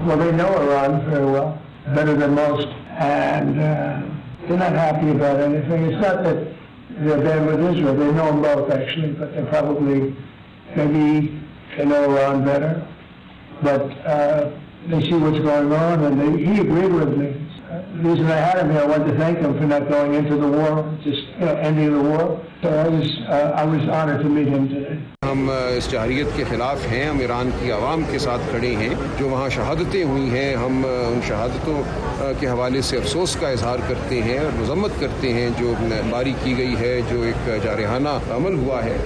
Well, they know Iran very well, better than most, and they're not happy about anything. It's not that they're bad with Israel. They know them both, actually, but they're probably, maybe they know Iran better. But they see what's going on, and he agreed with me. The reason I had him here, I wanted to thank him for not going into the war, just ending the war. So I was honored to meet him today. हम इस जहरियत के ख़िलाफ़ हैं, हम Iran की आवाम के साथ खड़े हैं। जो वहाँ शहादतें हुई हैं, हम उन शहादतों के हवाले से अफसोस का इजहार करते हैं और मज़म्मत करते हैं जो बारी की गई है, जो एक जारहाना अमल हुआ है।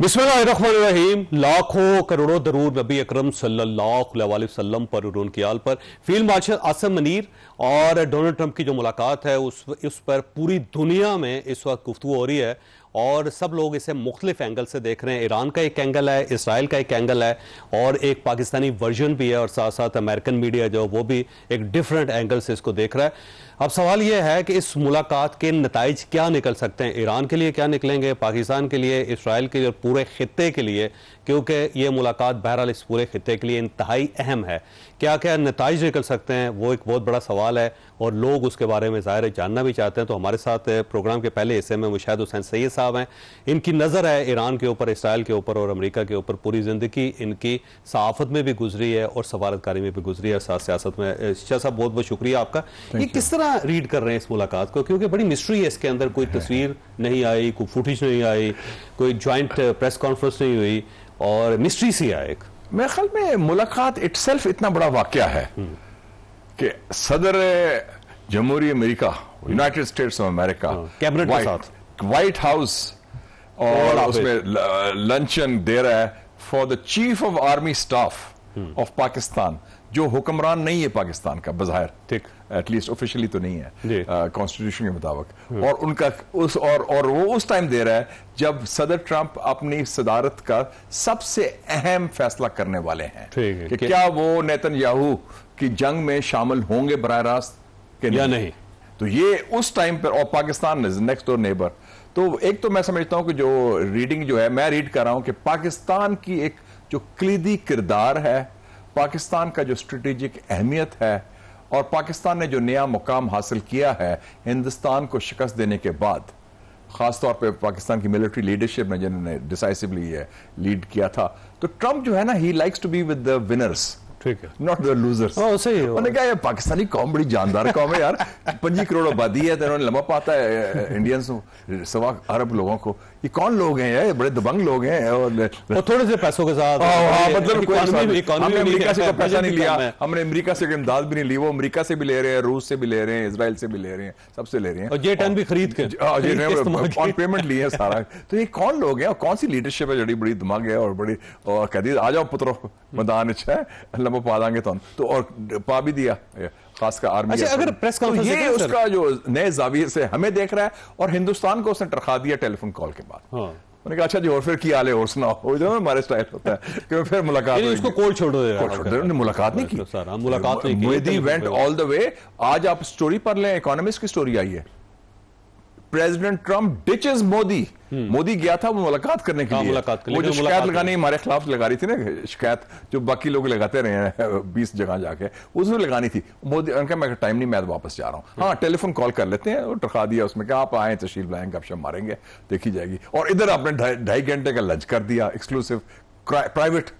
बिस्मिल्लाहिर्रहमानिर्रहीम। लाखों करोड़ों दरूद नबी अकरम सल्लल्लाहु अलैहि वसल्लम पर और उनकी आल पर। फील्ड मार्शल आसिम मुनीर और डोनाल्ड ट्रंप की जो मुलाकात है उस पर पूरी दुनिया में इस वक्त गुफ्तगू हो रही है और सब लोग इसे मुख्तलिफ एंगल से देख रहे हैं। ईरान का एक एंगल है, इसराइल का एक एंगल है और एक पाकिस्तानी वर्जन भी है और साथ साथ अमेरिकन मीडिया जो वो भी एक डिफरेंट एंगल से इसको देख रहा है। अब सवाल यह है कि इस मुलाकात के नताइज क्या निकल सकते हैं, ईरान के लिए क्या निकलेंगे, पाकिस्तान के लिए, इसराइल के लिए और पूरे खित्ते के लिए, क्योंकि ये मुलाकात बहरहाल इस पूरे खित्ते के लिए इंतहाई अहम है। क्या क्या नताइज निकल सकते हैं वो एक बहुत बड़ा सवाल है और लोग उसके बारे में ज़ाहिर जानना भी चाहते हैं। तो हमारे साथ प्रोग्राम के पहले हिस्से में मुशाहिद हुसैन सैयद साहब हैं। इनकी नज़र है ईरान के ऊपर, इसराइल के ऊपर और अमेरिका के ऊपर। पूरी ज़िंदगी इनकी सहाफ़त में भी गुजरी है और सफारतकारी में भी गुजरी है, साथ सियासत में। शाह साहब बहुत बहुत शुक्रिया आपका। ये किस तरह रीड कर रहे हैं इस मुलाकात को, क्योंकि बड़ी मिस्ट्री है इसके अंदर, कोई तस्वीर नहीं आई, कोई फुटेज नहीं आई, कोई ज्वाइंट प्रेस कॉन्फ्रेंस नहीं हुई और मिस्ट्री सी है एक। मेरे ख्याल में मुलाकात इटसेल्फ इतना बड़ा वाकया है कि सदर जमहूरी America, United States of America, cabinet के साथ व्हाइट हाउस और उसमें लंचन दे रहा है for the chief of army staff of Pakistan, जो हुक्मरान नहीं है पाकिस्तान का बज़ाहिर, ठीक, एटलीस्ट ऑफिशियली तो नहीं है कॉन्स्टिट्यूशन के मुताबिक, और उनका और वो उस टाइम दे रहा है जब सदर ट्रंप अपनी सदारत का सबसे अहम फैसला करने वाले हैं कि क्या वो नेतन्याहू की जंग में शामिल होंगे बराह रास्त या नहीं। तो ये उस टाइम पर, और पाकिस्तान नेक्स्ट डोर नेबर, तो एक तो मैं समझता हूं कि जो रीडिंग जो है मैं रीड कर रहा हूं कि पाकिस्तान की एक जो कलीदी किरदार है, पाकिस्तान का जो स्ट्रेटेजिक अहमियत है और पाकिस्तान ने जो नया मुकाम हासिल किया है हिंदुस्तान को शिकस्त देने के बाद, खासतौर पे पाकिस्तान की मिलिट्री लीडरशिप ने जिन्होंने डिसाइसिवली लीड किया था, तो ट्रंप जो है ना, he likes to be with the winners, ठीक है, नॉट द लूजर्स। उन्होंने कहा पाकिस्तानी कौम बड़ी जानदार कौम है यार, 25 करोड़ आबादी है, तो उन्होंने लंबा पाता है इंडियंस सवा अरब लोगों को, ये कौन लोग हैं यार, बड़े दबंग लोग हैं और थोड़े से पैसों के साथ, मतलब हमने अमेरिका से पैसा नहीं लिया, हमने अमेरिका से इमदाद भी नहीं ली, वो अमेरिका से भी ले रहे हैं, रूस से भी ले रहे हैं, इसराइल से भी ले रहे हैं, सबसे ले रहे हैं, और J-10 भी खरीद के ऑन पेमेंट लिए है सारा। तो ये कौन लोग हैं और कौन सी लीडरशिप है जड़ी बड़ी दिमाग है और बड़ी, और कहती आ जाओ पुत्रो मैदान है, लंबा पा देंगे तो और पा भी दिया खासकर आर्मी। अच्छा, अगर प्रेस कॉन्फ्रेंस ये उसका जो नए जाविये से हमें देख रहा है और हिंदुस्तान को उसने टरखा दिया टेलीफोन कॉल के बाद। मैंने कहा अच्छा जी और फिर क्या हाल है और सुनाओ, हमारे स्टाइल होता है कि फिर मुलाकात, इसको कोल छोड़ दो, मुलाकात नहीं की, मुलाकात नहीं की, Modi went all the way. आज आप स्टोरी पर लें, इकोनॉमिस्ट की स्टोरी आई है, president Trump ditches Modi, Modi गया था वो मुलाकात करने के लिए, वो जो शिकायत लगानी हमारे खिलाफ लगा रही थी ना, शिकायत जो बाकी लोग लगाते रहे हैं 20 जगह जाके, उसमें लगानी थी मोदी। उनका मैं टाइम नहीं, मैं वापस जा रहा हूँ, हाँ टेलीफोन कॉल कर लेते हैं, और टरखा दिया उसमें, क्या आप आए तशरीफ लाएंगे, गपशप मारेंगे, देखी जाएगी। और इधर आपने 2.5 घंटे का लंच कर दिया, एक्सक्लूसिव प्राइवेट,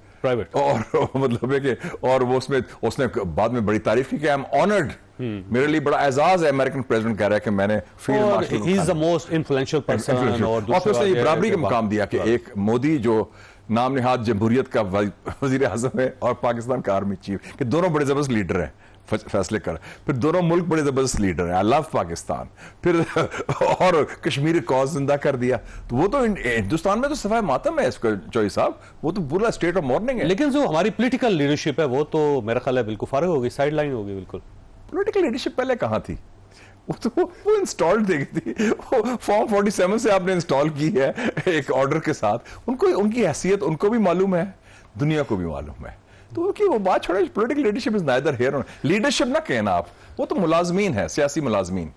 और मतलब है कि, और वो उसने बाद में बड़ी तारीफ की कि आई एम ऑनर्ड, मेरे लिए बड़ा एजाज है, अमेरिकन प्रेसिडेंट कह रहा है कि मैंने field marshal, he is the most influential person, और उसने ये बराबरी का मुकाम दिया कि एक मोदी जो नाम निहाद जमहूरियत का वजीर आजम है और पाकिस्तान का आर्मी चीफ, कि दोनों बड़े जबरदस्त लीडर हैं, फैसले कर, फिर दोनों मुल्क बड़े जबरदस्त लीडर हैं, आई लव पाकिस्तान, फिर और कश्मीर कॉज जिंदा कर दिया, तो वो तो हिंदुस्तान में तो सफाई मातम है इसका चौधरी साहब, वो तो पूरा स्टेट ऑफ मॉर्निंग है। लेकिन जो हमारी पॉलिटिकल लीडरशिप है वो तो मेरा ख्याल है बिल्कुल फारिग हो गई, साइड लाइन हो गई बिल्कुल। पॉलिटिकल लीडरशिप पहले कहां थी, वो इंस्टॉल देखी थी, फॉर्म 47 से आपने इंस्टॉल की है एक ऑर्डर के साथ, उनको उनकी हैसियत उनको भी मालूम है, दुनिया को भी मालूम है, तो उनकी वो बात छोड़े, political leadership is neither here, leadership ना कहना आप, वो तो मुलाजमीन है, सियासी मुलाजमीन,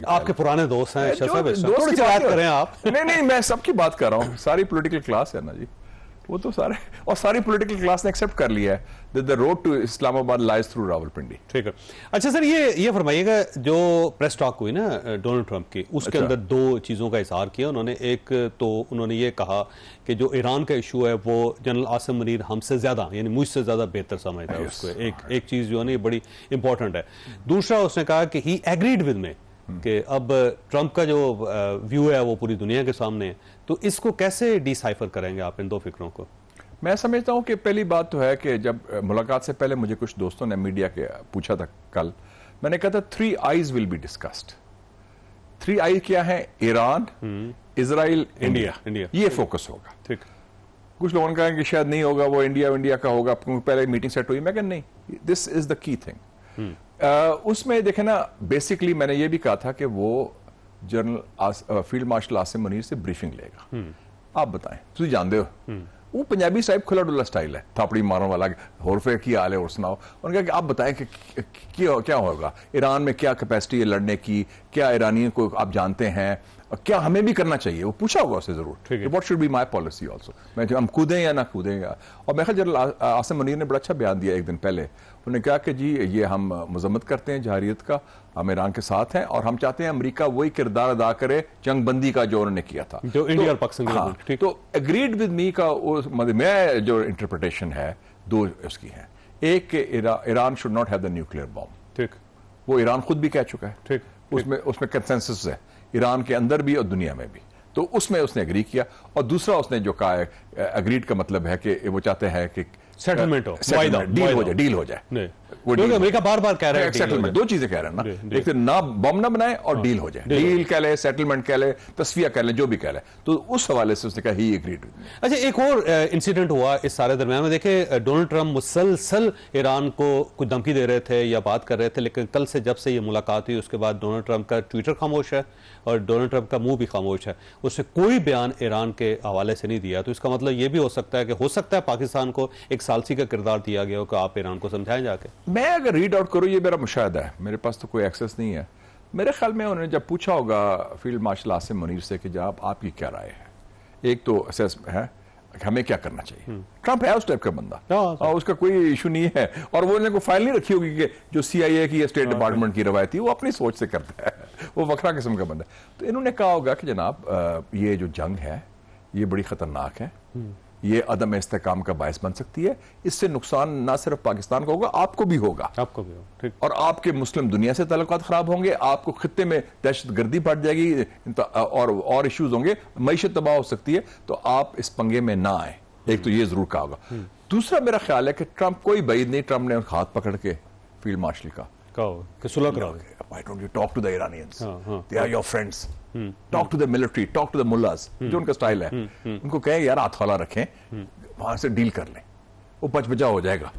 आपके पुराने दोस्त हैं, थोड़ी सी बात करें आप। नहीं मैं सबकी बात कर रहा हूँ, सारी पॉलिटिकल क्लास है ना जी, वो तो सारे और सारी पॉलिटिकल क्लास ने एक्सेप्ट कर लिया है that the road to Islamabad lies through Rawalpindi. ठीक है। अच्छा सर, ये फरमाइएगा, जो प्रेस टॉक हुई ना डोनाल्ड ट्रंप की, उसके अंदर दो चीज़ों का इजहार किया उन्होंने। एक तो उन्होंने ये कहा कि जो ईरान का इशू है वो जनरल आसिम मुनीर हमसे ज़्यादा, यानी मुझसे ज़्यादा बेहतर समझता है उसको। एक चीज़ जो है ना ये बड़ी इंपॉर्टेंट है। दूसरा उसने कहा कि ही एग्रीड विद मी कि अब ट्रंप का जो व्यू है वो पूरी दुनिया के सामने है। तो इसको कैसे डिसाइफर करेंगे आप इन दो फिक्रों को? मैं समझता हूं कि पहली बात तो है कि जब मुलाकात से पहले मुझे कुछ दोस्तों ने मीडिया के पूछा था कल, मैंने कहा था 3 आईज विल बी डिस्कस्ड। 3 आई क्या है? ईरान, इजराइल, इंडिया, ये फोकस होगा। ठीक। कुछ लोगों ने कहा कि शायद नहीं होगा, वो इंडिया का होगा, पहले मीटिंग सेट हुई। मैं कहा नहीं, this is the key thing. उसमें देखे ना, बेसिकली मैंने ये भी कहा था कि वो general field marshal Asim Munir से ब्रीफिंग लेगा। आप बताएं, तुम जानते हो वो पंजाबी साहिब खुला डुल्ला स्टाइल है, थापड़ी मारने वाला, होर फिर की हाल है और सुनाओ। उन्होंने कहा कि आप बताएं कि क्या होगा, ईरान में क्या कैपेसिटी है लड़ने की, क्या ईरानियों को आप जानते हैं, क्या हमें भी करना चाहिए, वो पूछा होगा उससे जरूर। What should be my policy also, मैं हम कूदें या ना कूदें। और मैं जनरल आसिम मुनीर ने बड़ा अच्छा बयान दिया एक दिन पहले। उन्होंने कहा कि जी ये हम मजम्मत करते हैं जहारियत का, हम ईरान के साथ हैं और हम चाहते हैं अमेरिका वही किरदार अदा करे जंग बंदी का जो उन्होंने किया था, जो इंडिया और पाकिस्तान। हाँ, तो एग्रीड विद मी का मैं जो इंटरप्रिटेशन है दो उसकी है। एक कि Iran should not have the nuclear bomb. ठीक, वो ईरान खुद भी कह चुका है। ठीक, उसमें कंसेंसस है ईरान के अंदर भी और दुनिया में भी, तो उसमें उसने एग्री किया। और दूसरा उसने जो कहा है, एग्रीड का मतलब है कि वो चाहते हैं कि सेटलमेंट हो, डील हो जाए। अमेरिका बार-बार कह रहा है सेटलमेंट, दो चीजें कह रहे हैं ना, एक तो ना बॉम्ब ना बनाए और डील हो जाए। डील कह ले, सेटलमेंट कह ले, तस्फिया कह ले, जो भी कह ले। तो उस हवाले से उसने कहा ही एग्रीड। अच्छा, एक और इंसिडेंट हुआ इस सारे दरमियान में। देखे, डोनाल्ड ट्रंप मुसलसल ईरान को कुछ धमकी दे रहे थे या बात कर रहे थे, लेकिन कल से जब से ये मुलाकात हुई उसके बाद डोनाल्ड ट्रंप का ट्विटर खामोश है और डोनाल्ड ट्रंप का मुंह भी खामोश है। उसने कोई बयान ईरान के हवाले से नहीं दिया। तो इसका मतलब ये भी हो सकता है कि पाकिस्तान को एक सालसी का किरदार दिया गया हो कि आप ईरान को समझाएं जाके। मैं अगर रीड आउट करूं, ये मेरा मुशाहिदा है, मेरे पास तो कोई एक्सेस नहीं है। मेरे ख्याल में उन्होंने जब पूछा होगा फील्ड मार्शल आसिम मुनीर से कि जनाब आपकी क्या राय है, एक तो असेस है कि हमें क्या करना चाहिए। ट्रंप है उस टाइप का बंदा और उसका कोई इशू नहीं है। और वो उन्होंने फाइल नहीं रखी होगी कि जो CIA की या स्टेट डिपार्टमेंट की रवायती, वो अपनी सोच से करता है, वो वखरा किस्म का बंदा है। तो इन्होंने कहा होगा कि जनाब ये जो जंग है ये बड़ी खतरनाक है, ये अदम इस्तेकाम का बायस बन सकती है, इससे नुकसान ना सिर्फ पाकिस्तान को होगा, आपको भी होगा। ठीक। और आपके मुस्लिम दुनिया से ताल्लुकात खराब होंगे, आपको खित्ते में दहशतगर्दी बढ़ जाएगी और इश्यूज होंगे, मईशत तबाह हो सकती है। तो आप इस पंगे में ना आए, एक तो ये जरूर कहा होगा। दूसरा मेरा ख्याल है कि ट्रंप कोई बैद नहीं, ट्रंप ने हाथ पकड़ के फील्ड मार्शल का सुलह कराओ, why don't you talk to the Iranians? They are your friends. Talk to the military, talk to the mullahs, जो उनका स्टाइल है। उनको कहें यार हाथ हौला रखें, वहां से डील कर लें, वो बचा हो जाएगा।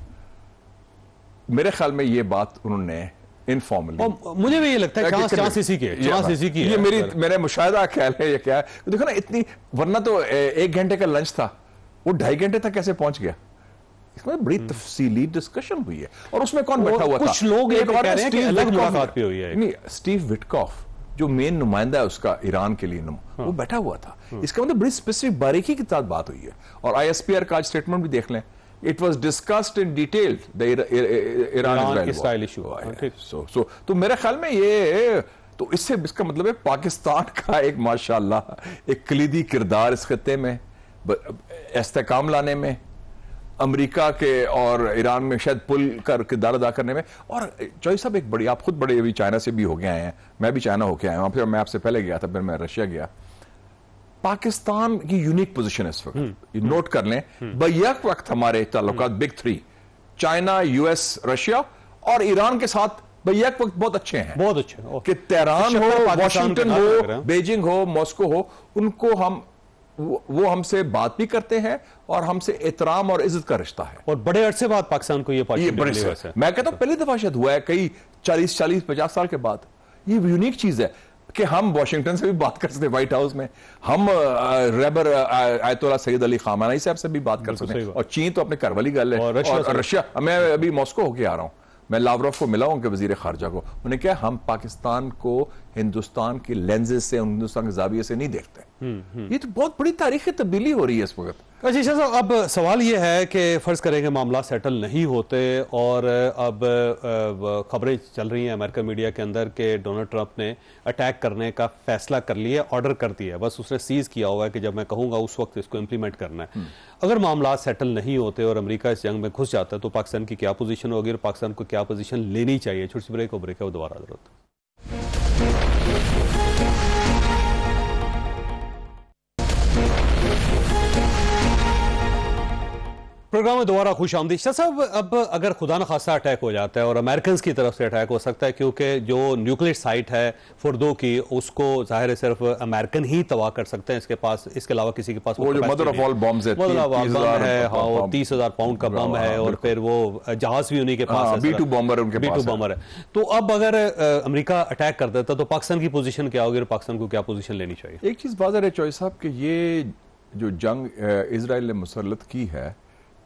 मेरे ख्याल में ये बात उन्होंने इनफॉर्मली, मुझे भी ये लगता है चांस इसी की ये मेरा मुशाहिदा ख्याल है। ये क्या है, देखो ना, इतनी, वरना तो 1 घंटे का लंच था, वो 2.5 घंटे तक कैसे पहुंच गया? इसमें बड़ी तफसीली डिस्कशन हुई है। और उसमें कौन बैठा हुआ था? कुछ लोग ये कह रहे हैं कि अलग मुलाकात पे हुई है। नहीं, स्टीव विटकॉफ जो मेन नुमाइंदा है उसका ईरान के लिए, वो बैठा हुआ था। इसका मतलब बड़ी स्पेसिफिक बारीकी के साथ बात हुई है। और ISPR का स्टेटमेंट भी देख लें, it was discussed in detail the Iran issue. तो मेरे ख्याल में ये, तो इससे इसका मतलब है पाकिस्तान का एक माशाअल्लाह एक कलीदी किरदार इस खत्ते में, इस्तेकाम लाने में, अमेरिका के और ईरान में शायद पुल का किरदार अदा करने में। और चौधरी साहब एक बड़ी, आप खुद बड़े अभी चाइना से भी होके आए हैं, मैं भी चाइना होके आया हूं, फिर मैं आपसे पहले गया था, फिर मैं रशिया गया। पाकिस्तान की यूनिक पोजीशन है इस वक्त, नोट कर लें। बैक वक्त हमारे ताल्लुकात बिग 3 चाइना, US, रशिया और ईरान के साथ बैक वक्त बहुत अच्छे हैं, बहुत अच्छे। कि तेहरान हो, वाशिंगटन हो, बीजिंग हो, मॉस्को हो, उनको वो हमसे बात भी करते हैं और हमसे एहतराम और इज्जत का रिश्ता है। और बड़े अरसे बाद पाकिस्तान को ये मैं कहता हूं पहली दफा शायद हुआ है कई 40-50 साल के बाद। ये यूनिक चीज है कि हम वाशिंगटन से भी बात कर सकते हैं, व्हाइट हाउस में हम रहबर आयतुल्लाह सईद अली खामनेई साहब से भी बात कर सकते हैं। और चीन तो अपने घर वाली गल है। और रशिया, मैं अभी मॉस्को होके आ रहा हूं, मैं लावरोव को मिला हूं, उनके वजीर खारजा को। उन्होंने कहा हम पाकिस्तान को हिंदुस्तान के लेंजेस से, हिंदुस्तान के जाविये से नहीं देखते। ये तो बहुत बड़ी तारीखी तब्दीली हो रही है इस वक्त। अच्छा साहब, अब सवाल ये है कि फ़र्ज़ करें कि मामला सेटल नहीं होते और अब खबरें चल रही हैं अमेरिकन मीडिया के अंदर कि डोनाल्ड ट्रंप ने अटैक करने का फैसला कर लिया, ऑर्डर कर दिया, बस उसने सीज़ किया होगा कि जब मैं कहूँगा उस वक्त इसको इम्प्लीमेंट करना है। अगर मामला सेटल नहीं होते और अमेरिका इस जंग में घुस जाता है तो पाकिस्तान की क्या पोजीशन होगी और पाकिस्तान को क्या पोजीशन लेनी चाहिए? छोटी सी ब्रेक है, वो दोबारा जरूरत। प्रोग्राम में दोबारा खुश आमदीद। शाह साहब, अब अगर खुदा न खासा अटैक हो जाता है और अमेरिकन की तरफ से अटैक हो सकता है, क्योंकि जो न्यूक्लियर साइट है फुर्दो की उसको जाहिर है सिर्फ अमेरिकन ही तबाह कर सकते हैं, इसके अलावा किसी के पास वो जो मदर ऑफ ऑल बॉम्ब्स है, 30,000 पाउंड का बम है और फिर वो जहाज भी उन्हीं के पास है, B-2 बॉम्बर उनके पास B-2 बॉम्बर है। तो अब अगर अमेरिका अटैक कर देता तो पाकिस्तान की पोजीशन क्या होगी और पाकिस्तान को क्या पोजीशन लेनी चाहिए? एक चीज वाज़ेह है चौधरी साहब कि ये जो जंग इजराइल ने मुसल्लत की है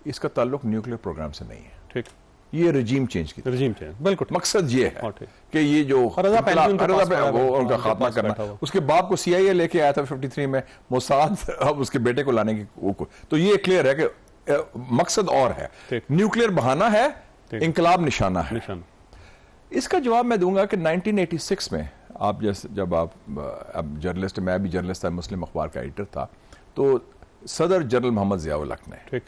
इसका ताल्लुक न्यूक्लियर प्रोग्राम से नहीं है। ठीक, ये रजीम चेंज की बिल्कुल मकसद ये है कि ये जो उनका खात्मा करना, उसके बाप को CIA लेके आया था 53 में, मोसाद अब उसके बेटे को लाने की, तो ये क्लियर है कि मकसद और है, न्यूक्लियर बहाना है, इंकलाब निशाना है। इसका जवाब मैं दूंगा कि 1986 में आप जब आप अब जर्नलिस्ट, मैं भी जर्नलिस्ट था, मुस्लिम अखबार का एडिटर था, तो सदर जनरल मोहम्मद ज़ियाउल हक ने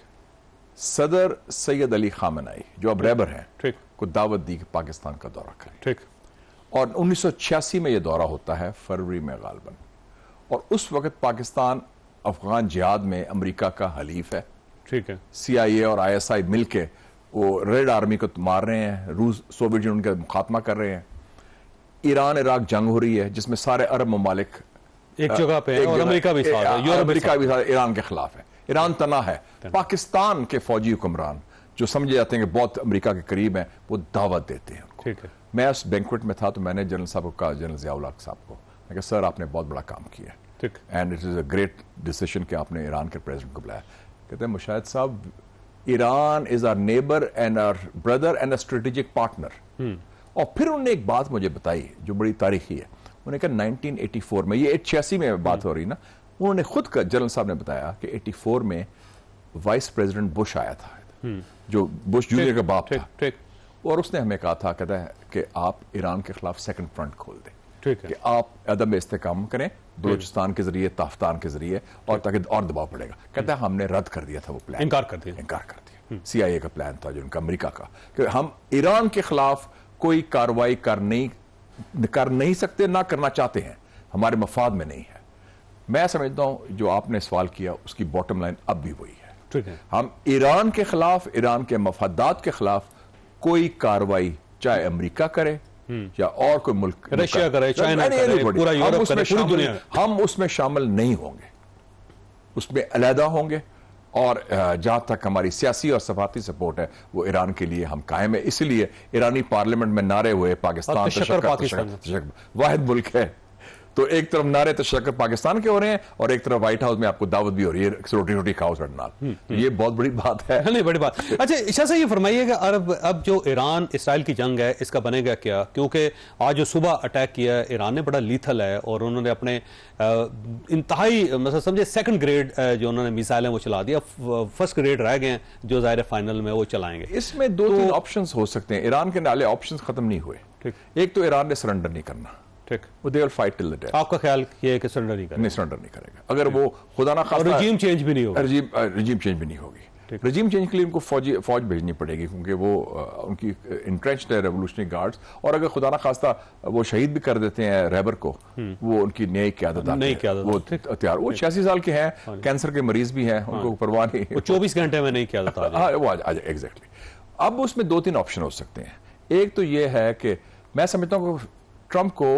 सदर सैयद अली खामनेई जो अब रहबर हैं को दावत दी कि पाकिस्तान का दौरा करें। और 1986 में यह दौरा होता है, फरवरी में गालबन, और उस वक्त पाकिस्तान अफगान जिहाद में अमेरिका का हलीफ है। ठीक है, CIA और ISI मिलके वो रेड आर्मी को मार रहे हैं, रूस सोवियत यूनियन का मुखात्मा कर रहे हैं। ईरान इराक जंग हो रही है जिसमें सारे अरब ममालिक एक जगह पे है और अमेरिका भी ईरान के खिलाफ है। ईरान तना है। पाकिस्तान के फौजी हुक्मरान जो समझे जाते हैं कि बहुत अमेरिका के करीब हैं, वो दावत देते हैं उनको। ठीक है, मैं उस बैंक्वेट में था तो मैंने जनरल साहब को कहा, जनरल ज़ियाउल हक साहब को, मैं कहा सर आपने बहुत बड़ा काम किया है and it is a great decision कि आपने ईरान के प्रेसिडेंट को बुलाया। कहते हैं मुशाहिद साहब, Iran is our neighbour and our brother and a strategic partner. और फिर उन्होंने एक बात मुझे बताई जो बड़ी तारीखी है। उन्होंने कहा 1984 में, ये 86 में बात हो रही ना, उन्होंने खुद का जनरल साहब ने बताया कि 84 में वाइस प्रेसिडेंट बुश आया था, जो बुश जूनियर का बाप था, और उसने हमें कहा था, कहता है कि आप ईरान के खिलाफ सेकंड फ्रंट खोल दें, कि आप अदम इस्तेकाम करें बलूचिस्तान के जरिए, ताफ्तान के जरिए, और ताकि और दबाव पड़ेगा। कहता है हमने रद्द कर दिया था वो प्लान, इनकार कर दिया। CIA का प्लान था जो उनका अमेरिका का, कि हम ईरान के खिलाफ कोई कार्रवाई कर नहीं सकते, ना करना चाहते हैं, हमारे मफाद में नहीं है। मैं समझता हूं जो आपने सवाल किया उसकी बॉटम लाइन अब भी वही है। ठीक है, हम ईरान के खिलाफ, ईरान के मफादात के खिलाफ कोई कार्रवाई चाहे अमेरिका करे या और कोई मुल्क, रशिया करे, चाइना करे, पूरा यूरोप करे, पूरी दुनिया, हम उसमें शामिल नहीं होंगे, उसमें अलहदा होंगे। और जहां तक हमारी सियासी और सफारती सपोर्ट है वो ईरान के लिए हम कायम है। इसलिए ईरानी पार्लियामेंट में नारे हुए पाकिस्तान वाहिद मुल्क है, तो एक तरफ नारे तशक्कर पाकिस्तान के हो रहे हैं और एक तरफ व्हाइट हाउस में आपको दावत भी हो रही है, रोटी रोटी खाओ सड़नाल। तो ये बहुत बड़ी बात है। नहीं, बड़ी बात। अच्छा शाह साहब, ये फरमाइएगा, अब जो ईरान इसराइल की जंग है इसका बनेगा क्या? क्योंकि आज जो सुबह अटैक किया ईरान ने बड़ा लीथल है और उन्होंने अपने इंतहाई मतलब समझे सेकंड ग्रेड जो उन्होंने मिसाइलें वो चला दिया, फर्स्ट ग्रेड रह गए जो ज़ाहिर फाइनल में वो चलाएंगे। इसमें दो तीन ऑप्शन हो सकते हैं। ईरान के नाले ऑप्शन खत्म नहीं हुए। एक तो ईरान ने सरेंडर नहीं करना, ठीक, वो they will fight till the death. आपका ख्याल ये है कि सरेंडर नहीं करेगा अगर वो खुदा ना खास्ता रजीम चेंज भी नहीं होगा, रजीम चेंज भी नहीं होगी। रजीम चेंज के लिए उनको फौज भेजनी पड़ेगी क्योंकि वो उनकी इंट्रेंच्ड है रेवोल्यूशनरी गार्ड्स, और अगर खुदा ना खास्ता वो शहीद भी कर देते हैं रहबर को, वो उनकी नई क़यादत वो तैयार, वो 86 साल के हैं, कैंसर के मरीज भी हैं, उनको परवाह नहीं, 24 घंटे में नहीं क़यादत एग्जैक्टली। अब उसमें दो तीन ऑप्शन हो सकते हैं। एक तो ये है कि मैं समझता हूँ ट्रंप को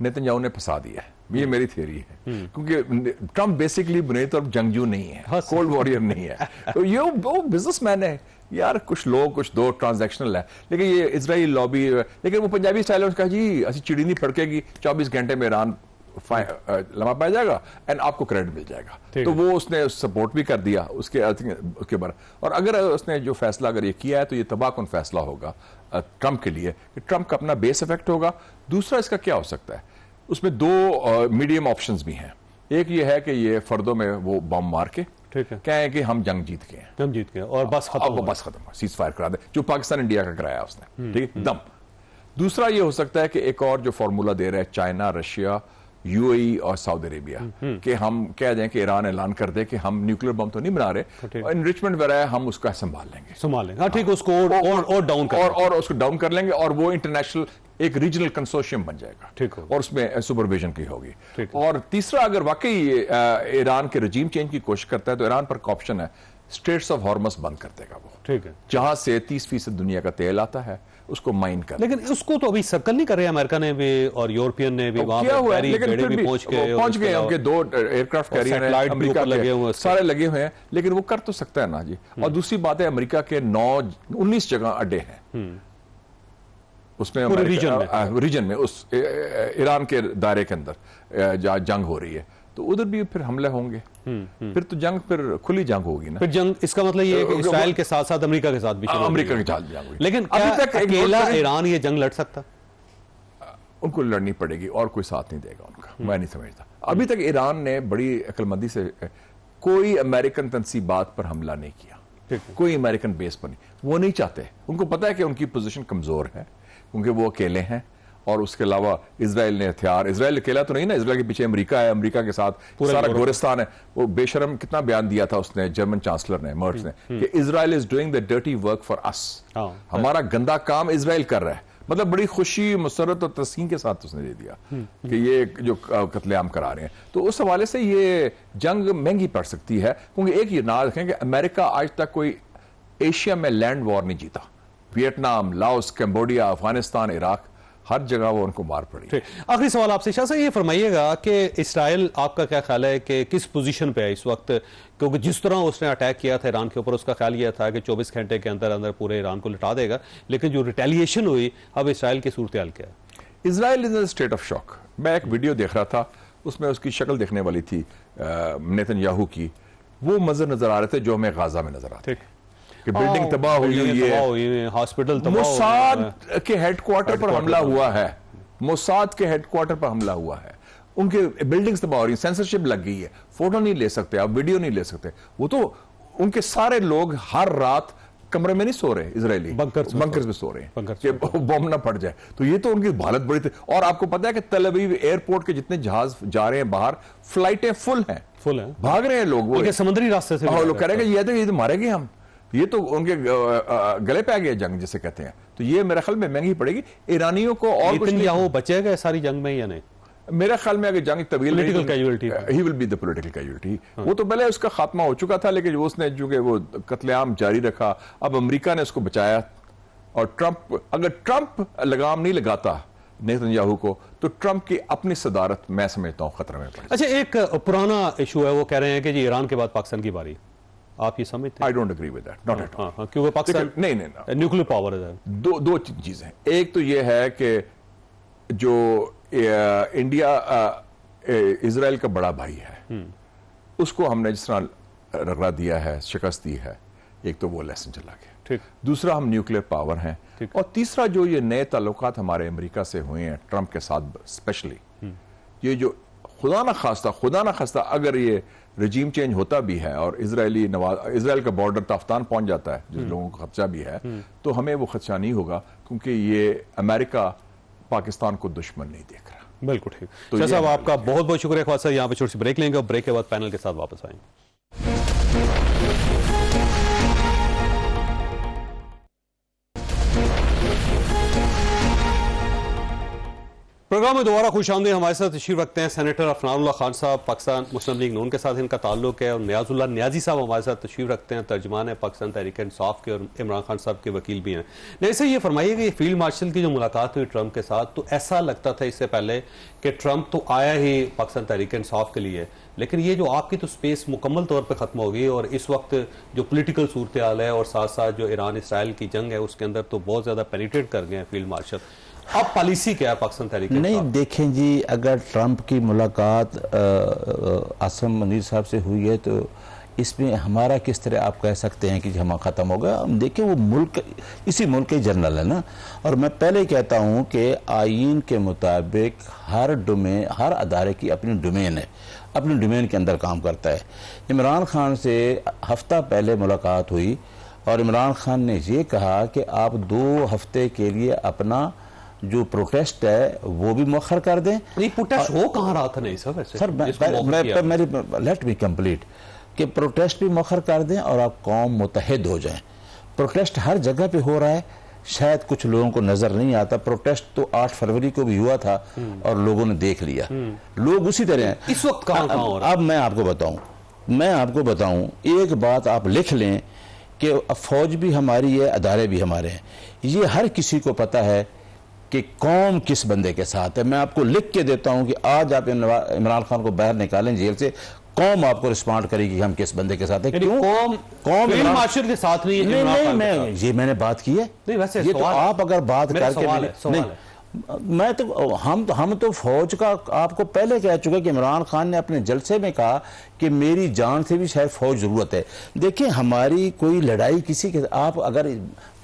नेतन्याहू ने फंसा दिया है, ये मेरी थियरी है, क्योंकि ट्रंप बेसिकली बुनियादी तौर पर जंगजू नहीं है, कोल्ड वॉरियर नहीं है, तो ये वो बिजनेसमैन है यार, कुछ लोग कुछ दो ट्रांजैक्शनल है, लेकिन ये इजराइल लॉबी, लेकिन वो पंजाबी स्टाइल है उसका, जी असि चिड़ी नहीं फड़केगी, 24 घंटे में ईरान लम्हा पाया जाएगा एंड आपको क्रेडिट मिल जाएगा, तो वो उसने सपोर्ट भी कर दिया उसके बारे। और अगर उसने जो फैसला अगर ये किया है तो ये तबाहकुन फैसला होगा ट्रंप के लिए, कि ट्रंप का अपना बेस इफेक्ट होगा। दूसरा इसका क्या हो सकता है, उसमें दो मीडियम ऑप्शंस भी हैं। एक ये है कि ये फर्दों में वो बम मार के ठीक है कहें कि हम जंग जीत गए हैं, हम जीत गए और बस खत्म, बस खत्म, सीज फायर करा दे, जो पाकिस्तान इंडिया का कराया उसने, ठीक है, दम। दूसरा ये हो सकता है कि एक और जो फॉर्मूला दे रहा है चाइना, रशिया, यूएई और सऊदी अरेबिया, कि हम कह दें कि ईरान ऐलान कर दे कि हम न्यूक्लियर बम तो नहीं बना रहे, एनरिचमेंट वगैरह हम उसका संभाल लेंगे, हाँ ठीक है, उसको और डाउन कर और उसको डाउन कर लेंगे और वो इंटरनेशनल एक रीजनल कंसोर्शियम बन जाएगा, ठीक है, और उसमें सुपरविजन की होगी। और तीसरा, अगर वाकई ईरान के रजीम चेंज की कोशिश करता है तो ईरान पर ऑप्शन है, स्ट्रेट्स ऑफ हॉर्मस बंद कर देगा वो, ठीक है, जहां से 30% दुनिया का तेल आता है उसको माइन कर। लेकिन उसको तो अभी सर्कल नहीं कर रहे अमेरिका ने भी और यूरोपियन ने भी, वहां हुआ है, लेकिन फिर भी पहुंच गए, उनके 2 एयरक्राफ्ट कैरियर हैं अमेरिका लगे हुए, सारे लगे हुए हैं, लेकिन वो कर तो सकता है ना जी। और दूसरी बात है, अमेरिका के 19 जगह अड्डे हैं उसमें, रीजन में उस ईरान के दायरे के अंदर जहां जंग हो रही है, तो उधर भी फिर हमले होंगे, फिर तो जंग, फिर खुली जंग होगी ना, फिर जंग। इसका मतलब ये है कि इस्राइल के साथ साथ अमेरिका के साथ भी, अमेरिका के साथ जंग हुई। लेकिन अभी तक अकेला ईरान ये जंग लड़ सकता? उनको लड़नी पड़ेगी और कोई साथ नहीं देगा उनका, मैं नहीं समझता। अभी तक ईरान ने बड़ी अक्लमंदी से कोई अमेरिकन तंसीबात पर हमला नहीं किया, कोई अमेरिकन बेस पर नहीं, वो नहीं चाहते, उनको पता है कि उनकी पोजीशन कमजोर है क्योंकि वो अकेले हैं, और उसके अलावा इजराइल ने हथियार, इजराइल अकेला तो नहीं ना, इजराइल के पीछे अमेरिका है, अमेरिका के साथ सारा गोरिस्तान है। वो बेशरम कितना बयान दिया था उसने, जर्मन चांसलर ने, मर्ट्स ने, कि Israel is doing the dirty work for us, हमारा गंदा काम इजराइल कर रहा है, मतलब बड़ी खुशी, मुसरत और तस्कीन के साथ उसने दे दिया कि ये जो कत्लेआम करा रहे हैं। तो उस हवाले से ये जंग महंगी पड़ सकती है, क्योंकि एक ये ना रखें कि अमेरिका आज तक कोई एशिया में लैंड वॉर नहीं जीता, Vietnam, Laos, Cambodia, Afghanistan, Iraq, हर जगह वो उनको मार पड़ी। आखिरी सवाल आपसे शाह साहब, ये फरमाइएगा कि इस्राइल, आपका क्या ख्याल है कि किस पोजीशन पे है इस वक्त? क्योंकि जिस तरह उसने अटैक किया था ईरान के ऊपर, उसका ख्याल यह था कि 24 घंटे के अंदर अंदर पूरे ईरान को लुटा देगा, लेकिन जो रिटेलिएशन हुई, अब इस्राइल की सूरत हाल क्या है? Israel is in state of shock. मैं एक वीडियो देख रहा था, उसमें उसकी शक्ल देखने वाली थी नेतन्याहू की, वो मंजर नजर आ रहे थे जो हमें गाजा में नजर आते हैं कि बिल्डिंग तबाह हुई है, हॉस्पिटल, मोसाद के हेडक्वार्टर पर हमला हुआ है, मोसाद के हेडक्वार्टर पर हमला हुआ है, उनके बिल्डिंग्स तबाह हो रही है, सेंसरशिप लग गई है, फोटो नहीं ले सकते आप, वीडियो नहीं ले सकते। वो तो उनके सारे लोग हर रात कमरे में नहीं सो रहे, इजरायली बंकर्स में सो रहे हैं कि बम ना फट जाए। तो ये तो उनकी हालत बड़ी थी। और आपको पता है कि तल अवीव एयरपोर्ट के जितने जहाज जा रहे हैं बाहर, फ्लाइटें फुल हैं, भाग रहे हैं लोग, वो समुद्री रास्ते से लोग करेंगे ये तो मारेंगे हम, ये तो उनके गले पे आ गया जंग जिसे कहते हैं। तो ये मेरे ख्याल में महंगी पड़ेगी ईरानियों को। और कुछ नहीं बचेगा सारी जंग में या नहीं? मेरे ख्याल में अगर जंग तवील, political casualty, he will be the political casualty. वो तो पहले उसका खात्मा हो चुका था, लेकिन उसने चूंकि वो कत्लेआम जारी रखा, अब अमेरिका ने उसको बचाया। और ट्रंप, अगर ट्रंप लगाम नहीं लगाता नेतन्याहू को, तो ट्रंप की अपनी सदारत मैं समझता हूं खतरे में पड़ी। अच्छा, एक पुराना इशू है, वो कह रहे हैं कि जी ईरान के बाद पाकिस्तान की बारी, आप ये समझते हैं? I don't agree with that, not at all. क्योंकि पाकिस्तान नहीं न्यूक्लियर पावर है। दो चीजें, एक तो ये है कि जो इंडिया इजराइल का बड़ा भाई है, उसको हमने जिस तरह रगड़ा दिया है, शिकस्त दी है, एक तो वो लेसन चला गया। ठीक। दूसरा, हम न्यूक्लियर पावर हैं, और तीसरा जो ये नए ताल्लुकात हमारे अमेरिका से हुए हैं ट्रंप के साथ स्पेशली, ये जो खुदा ना खास्ता अगर ये रजीम चेंज होता भी है और इजराइल का बॉर्डर ताफ्तान पहुंच जाता है, जिस लोगों को खदशा भी है, तो हमें वो खदशा नहीं होगा, क्योंकि ये अमेरिका पाकिस्तान को दुश्मन नहीं देख रहा। बिल्कुल ठीक। तो शाह साहब, आपका बहुत बहुत शुक्रिया। ख्वाजा साहब, यहाँ पे छोटी सी ब्रेक लेंगे और ब्रेक के बाद पैनल के साथ वापस आएंगे। प्रोग्राम में दोबारा खुशामदीद। हमारे साथ तशरीफ रखते हैं सेनेटर अफनानुल्लाह खान साहब, पाकिस्तान मुस्लिम लीग नून के साथ इनका ताल्लुक है, और नियाजुल्लाह नियाजी साहब हमारे साथ तशरीफ रखते हैं, तर्जमान है पाकिस्तान तहरीक इंसाफ के, और इमरान खान साहब के वकील भी हैं। जैसे ये फरमाइए कि फील्ड मार्शल की जो मुलाकात हुई ट्रंप के साथ, तो ऐसा लगता था इससे पहले कि ट्रंप तो आया ही पाकिस्तान तहरीक इंसाफ के लिए, लेकिन ये जो आपकी तो स्पेस मुकम्मल तौर पर खत्म हो गई, और इस वक्त जो पोलिटिकल सूरत हाल है और साथ साथ जो ईरान इसराइल की जंग है, उसके अंदर तो बहुत ज़्यादा पेनिट्रेट कर गए हैं फील्ड मार्शल। अब पॉलिसी क्या है पाकिस्तान तहरीक? नहीं, देखें जी, अगर ट्रंप की मुलाकात आसम मनीर साहब से हुई है, तो इसमें हमारा किस तरह आप कह सकते हैं कि जमा ख़त्म हो गया? हम देखें, वो मुल्क, इसी मुल्क के जनरल है ना। और मैं पहले कहता हूँ कि आईन के मुताबिक हर अदारे की अपनी डोमेन है। अपने डोमेन के अंदर काम करता है। इमरान खान से हफ्ता पहले मुलाकात हुई और इमरान खान ने ये कहा कि आप 2 हफ्ते के लिए अपना जो प्रोटेस्ट है वो भी मौखर कर दें। नहीं, प्रोटेस्ट हो कहाँ रहा था? नहीं सर, वैसे सर मेरी लेट मी कंप्लीट कि प्रोटेस्ट भी मौखर कर दें और आप कौम मुतहद हो जाएं। प्रोटेस्ट हर जगह पे हो रहा है, शायद कुछ लोगों को नजर नहीं आता। प्रोटेस्ट तो 8 फरवरी को भी हुआ था और लोगों ने देख लिया। लोग उसी तरह हैं। इस वक्त कहाँ हो रहा है? अब मैं आपको बताऊं एक बात आप लिख लें कि फौज भी हमारी है, अदारे भी हमारे हैं। ये हर किसी को पता है कि कौम किस बंदे के साथ है। मैं आपको लिख के देता हूं कि आज आप इमरान खान को बाहर निकालें जेल से, कौम आपको रिस्पॉन्ड करेगी कि हम किस बंदे के साथ है। क्यों? कौम मार्शल के साथ नहीं है। ये मैंने बात की है। नहीं, वैसे ये तो आप अगर बात करके नहीं, मैं तो हम तो फौज का आपको पहले कह चुके कि इमरान खान ने अपने जलसे में कहा कि मेरी जान से भी शायद फौज जरूरत है। देखिए हमारी कोई लड़ाई किसी के, आप अगर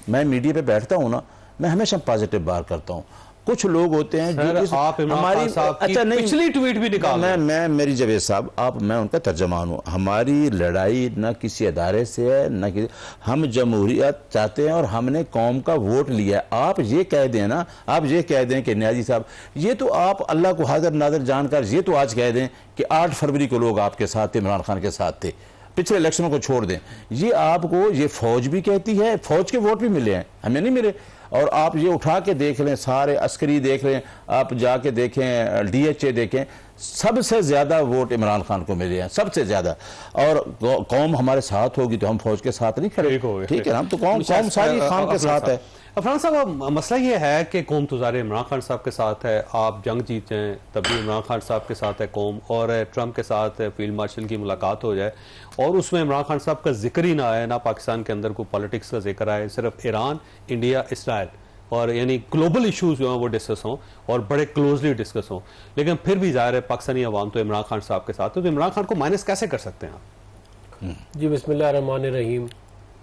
मैं मीडिया पे बैठता हूं ना, मैं हमेशा पॉजिटिव बात करता हूं। कुछ लोग होते हैं जो आप हमारी अच्छा नहीं, पिछली ट्वीट भी निकाल मैं मेरी जावेद साहब मैं उनका तर्जमान हूं। हमारी लड़ाई न किसी अदारे से है न किसी, हम जमहूरियत चाहते हैं और हमने कौम का वोट लिया है। आप ये कह दें ना, आप ये कह दें कि नियाजी साहब ये तो आप अल्लाह को हाजिर नाज़िर जानकर ये तो आज कह दें कि 8 फरवरी को लोग आपके साथ थे, इमरान खान के साथ थे, पिछले इलेक्शनों को छोड़ दें। ये आपको ये फौज भी कहती है, फौज के वोट भी मिले हैं, हमें नहीं मिले। और आप ये उठा के देख लें, सारे अस्करी देख लें, आप जाके देखें, DHA देखें, सबसे ज्यादा वोट इमरान खान को मिले हैं, सबसे ज्यादा। और कौम हमारे साथ होगी तो हम फौज के साथ नहीं खड़े, ठीक है? हम तो कौम सारी खान के साथ है। अफरान साहब, मसला ये है कि कौम तो ज़ाहिर इमरान खान साहब के साथ है, आप जंग जीते हैं तब भी इमरान खान साहब के साथ है कौम, और ट्रंप के साथ फील्ड मार्शल की मुलाकात हो जाए और उसमें इमरान खान साहब का जिक्र ही ना आए, ना पाकिस्तान के अंदर कोई पॉलिटिक्स का जिक्र आए, सिर्फ ईरान, इंडिया, इसराइल और यानी ग्लोबल इशूज़ जो हैं वो डिस्कस हों और बड़े क्लोजली डिस्कस हों, लेकिन फिर भी ज़ाहिर है पाकिस्तानी अवाम तो इमरान खान साहब के साथ है, तो इमरान खान को माइनस कैसे कर सकते हैं आप? जी बिस्मिल्लाहिर्रहमानिर्रहीम।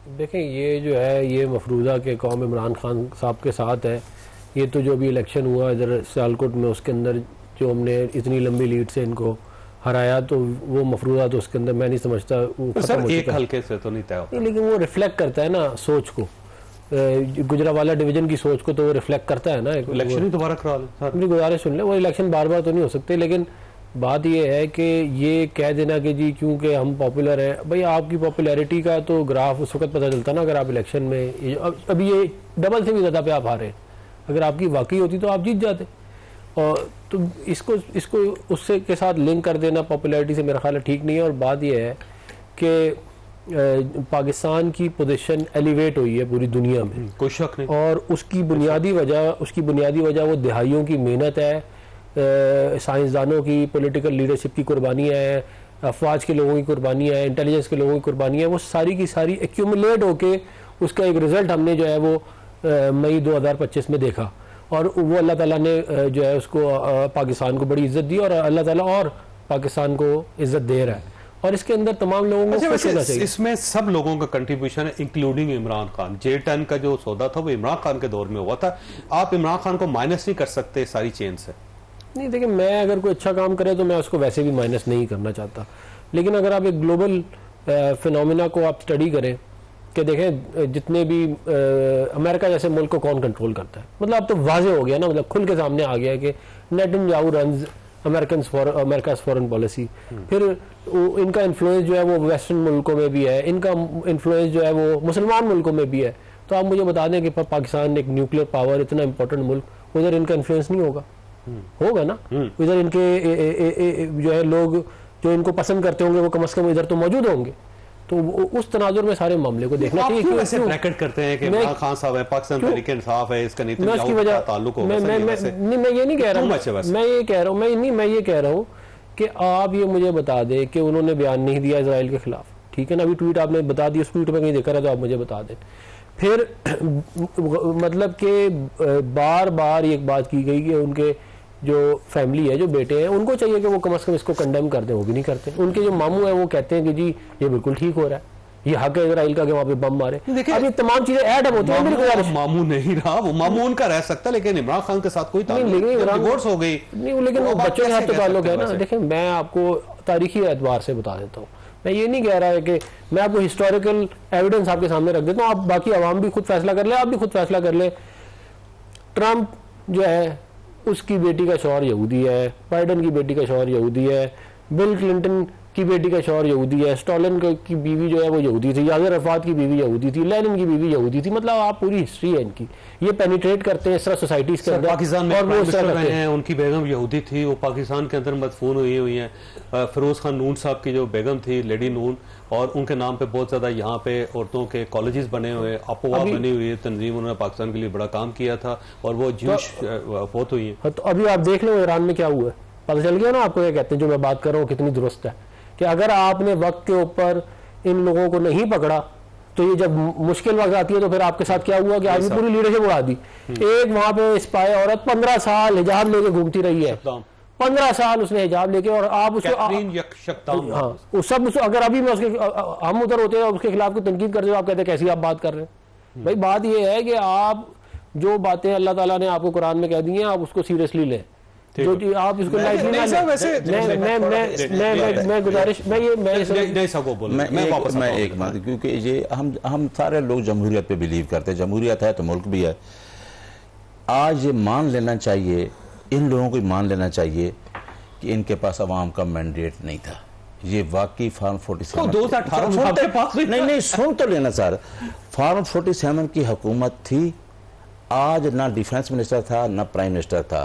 देखें ये जो है ये मफरूज़ा के कौम इमरान खान साहब के साथ है। ये तो जो भी इलेक्शन हुआ इधर सियालकोट में, उसके अंदर जो हमने इतनी लंबी लीड से इनको हराया, तो वो मफरूज़ा तो उसके अंदर मैं नहीं समझता वो सर एक हल्के से तो नहीं तय होता, लेकिन वो रिफ्लेक्ट करता है ना सोच को, गुजरावाला डिवीजन की सोच को तो वो रिफ्लेक्ट करता है ना। इलेक्शन ही दोबारा करा लें, मेरी गुजारिश सुन ले, वो इलेक्शन बार बार तो नहीं हो सकते, लेकिन बात ये है कि ये कह देना कि जी क्योंकि हम पॉपुलर हैं, भाई आपकी पॉपुलैरिटी का तो ग्राफ उस वक्त पता चलता ना, अगर आप इलेक्शन में अभी ये डबल से भी ज़्यादा पे आप हारे, अगर आपकी वाकई होती तो आप जीत जाते। और तो इसको उससे के साथ लिंक कर देना पॉपुलैरिटी से मेरा ख्याल है ठीक नहीं है। और बात यह है कि पाकिस्तान की पोजीशन एलिवेट हुई है पूरी दुनिया में, कोई शक नहीं, और उसकी बुनियादी वजह वो दिहाइयों की मेहनत है, साइंसदानों की, पॉलिटिकल लीडरशिप की कुर्बानियाँ हैं, अफवाज के लोगों की कुर्बानियाँ हैं, इंटेलिजेंस के लोगों की कुर्बानियाँ हैं, वो सारी की सारी एक्यूमुलेट होके उसका एक रिजल्ट हमने जो है वो मई 2025 में देखा। और वो अल्लाह ताला ने जो है उसको पाकिस्तान को बड़ी इज्जत दी और अल्लाह ताला और पाकिस्तान को इज्जत दे रहा है, और इसके अंदर तमाम लोगों को खुश होना चाहिए। इसमें सब लोगों का कंट्रीब्यूशन है इंक्लूडिंग इमरान खान। J10 का जो सौदा था वो इमरान खान के दौर में हुआ था, आप इमरान खान को माइनस नहीं कर सकते सारी चेन से। नहीं देखिए, मैं अगर कोई अच्छा काम करे तो मैं उसको वैसे भी माइनस नहीं करना चाहता, लेकिन अगर आप एक ग्लोबल फिनोमिना को आप स्टडी करें कि देखें जितने भी अमेरिका जैसे मुल्क को कौन कंट्रोल करता है, मतलब अब तो वाजे हो गया ना, मतलब खुल के सामने आ गया है कि नेतन्याहू रन्स अमेरिका's फॉरेन पॉलिसी। फिर इनका इन्फ्लुएंस जो है वो वेस्टर्न मुल्कों में भी है, इनका इन्फ्लुएंस जो है वो मुसलमान मुल्कों में भी है। तो आप मुझे बता दें कि पाकिस्तान एक न्यूक्लियर पावर, इतना इंपॉर्टेंट मुल्क, उधर इनका इन्फ्लुएंस नहीं होगा? होगा ना। इधर इनके जो है लोग जो इनको पसंद करते होंगे वो कम से कम इधर तो मौजूद होंगे। तो उस तनाजुर में सारे मामले को देखना चाहिए। क्यों ऐसे ब्रैकेट करते हैं कि इमरान खान साहब है, पाकिस्तान तहरीक इंसाफ है, इसका नेतन्याहू का ताल्लुक होगा? मैं ये नहीं कह रहा हूं, मैं ये कह रहा हूं कि आप ये मुझे बता दें कि उन्होंने बयान नहीं दिया इजराइल के खिलाफ, ठीक है ना, अभी ट्वीट आपने बता दी, उस ट्वीट में कहीं देखा रहा तो आप मुझे बता दें। फिर मतलब कि बार बार एक बात की गई कि उनके जो फैमिली है, जो बेटे हैं, उनको चाहिए कि वो कम से कम इसको कंडेम कर दें, वो भी नहीं करते। उनके जो मामू है वो कहते हैं कि जी ये बिल्कुल ठीक हो रहा है, ये हक है इजराइल का कि वहां पे बम मारे। अब ये तमाम चीजें ऐड होती हैं। मामू नहीं रहा, वो मामू उनका रह सकता, लेकिन इमरान खान के साथ कोई ताल्लुक नहीं, डिवोर्स हो गई नहीं, लेकिन वो बच्चों के साथ तो ताल्लुक है ना। देखिए मैं आपको तारीखी एतबार से बता देता हूँ। मैं ये नहीं कह रहा है कि मैं आपको हिस्टोरिकल एविडेंस आपके सामने रख देता हूँ, आप बाकी आवाम भी खुद फैसला कर ले, आप भी खुद फैसला कर ले। ट्रंप जो है उसकी बेटी का शौहर यहूदी है, बाइडन की बेटी का शौहर यहूदी है, बिल क्लिंटन की बेटी का शौहर यहूदी है, स्टॉलिन की बीवी जो है वो यहूदी थी, यासिर अरफात की बीवी यहूदी थी, लेनिन की बीवी यहूदी थी। मतलब आप पूरी हिस्ट्री है इनकी, ये पेनिट्रेट करते हैं इस तरह सोसाइटीज के अंदर। पाकिस्तान में और वो इस तरह रहे हैं, उनकी बेगम यहूदी थी, वो पाकिस्तान के अंदर मदफून हुई हैं। फिरोज खान नून साहब की जो बेगम थी, लेडी नून, और उनके नाम पे बहुत ज्यादा यहाँ पे औरतों के कॉलेजेस बने हुए, अपोवा बनी हुई है तंजीम, उन्होंने पाकिस्तान के लिए बड़ा काम किया था और वो ज्यूश फौत हुई है। तो अभी आप देख लो ईरान में क्या हुआ है, पता चल गया ना आपको क्या कहते हैं, जो मैं बात कर रहा हूँ कितनी दुरुस्त है, कि अगर आपने वक्त के ऊपर इन लोगों को नहीं पकड़ा तो ये जब मुश्किल वक्त आती है तो फिर आपके साथ क्या हुआ कि आपने पूरी लीडरशिप उड़ा दी। एक वहां पे स्पाई औरत 15 साल हिजाब लेके घूमती रही है, 15 साल उसने हिजाब लेके, और आप उसको हाँ उस सब अगर अभी मैं उसके हम उधर होते हैं उसके खिलाफ कोई तनकीद करते हो, आप कहते हैं कैसी आप बात कर रहे हैं। भाई बात ये है कि आप जो बातें अल्लाह ताला ने आपको कुरान में कह दी हैं आप उसको सीरियसली लें, जो आप इसको लाइटली ना लें। मैं गुजारिश मैं एक बात, क्योंकि ये हम सारे लोग जमहूरियत पे बिलीव करते हैं, जमहूरियत है तो मुल्क भी है। आज ये मान लेना चाहिए, इन लोगों को मान लेना चाहिए कि इनके पास अवाम का मैंडेट नहीं था। ये वाकई फार्म 47 नहीं सुन तो लेना सर, फार्म 47 की हुकूमत थी। आज ना डिफेंस मिनिस्टर था ना प्राइम मिनिस्टर था।